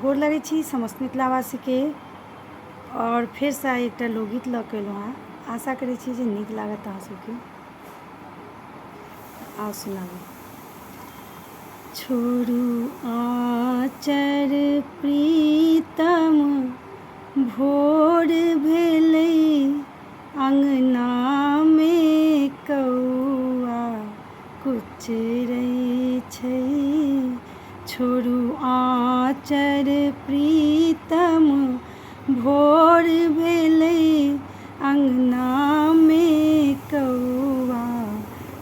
गोर लगै छी समस्त मिथिलावासी के और फिर से एक लोकगीत लऽ के अयलहुँ हेँ। आशा करै छी जे नीक लागत अहाँ सबके। आओ सुनाबी। छोड़ू आचर प्रीतम भोर भेलै, अंगना में कौआ कुचरै छै। छोड़ू आचर प्रीतम भोर भेलै, अंगना में कौआ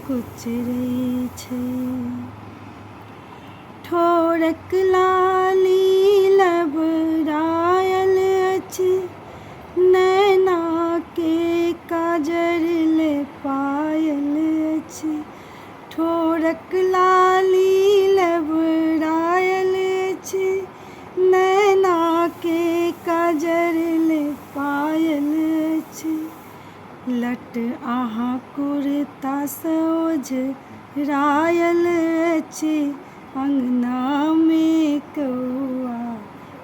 कुचरै छै। ठोरक लाली लबरायल अछि, नैना के काजर लेपायल अछि। ठोरक लाली लबरायल अछि, नैना के काजर लेपायल अछि। लट अहाँ कुर्ता सँ ओझरायल अछि, अंगना में कौआ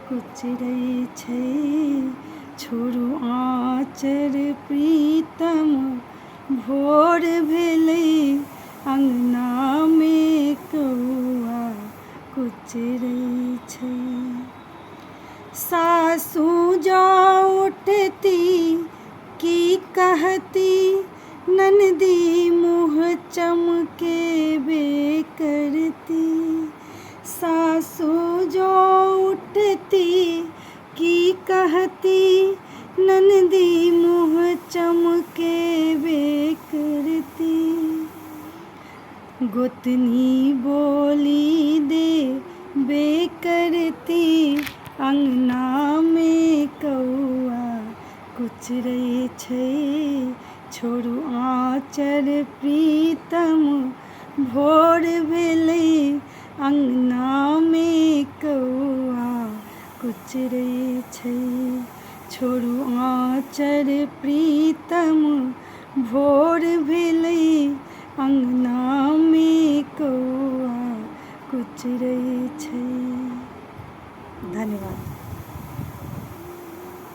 कुचरै छै। छोड़ू आचर प्रीतम भोर भेलै, अंगना में कौआ कुचरै छै। सासु जँ उठती की कहती, ननदी मुँह चमकेबे करती। सासु जँ उठती की कहती, ननदी मुँह चमकेबे करती। गोतनी बोली देबे करती, अंगना में कौआ कुचरै छै। छोड़ू आचर प्रीतम भोर भेलै, अंगना में कौआ कुचरै छै। छोड़ू आचर प्रीतम भोर भेलै, अंगना में कौआ कुचरै छै। धन्यवाद।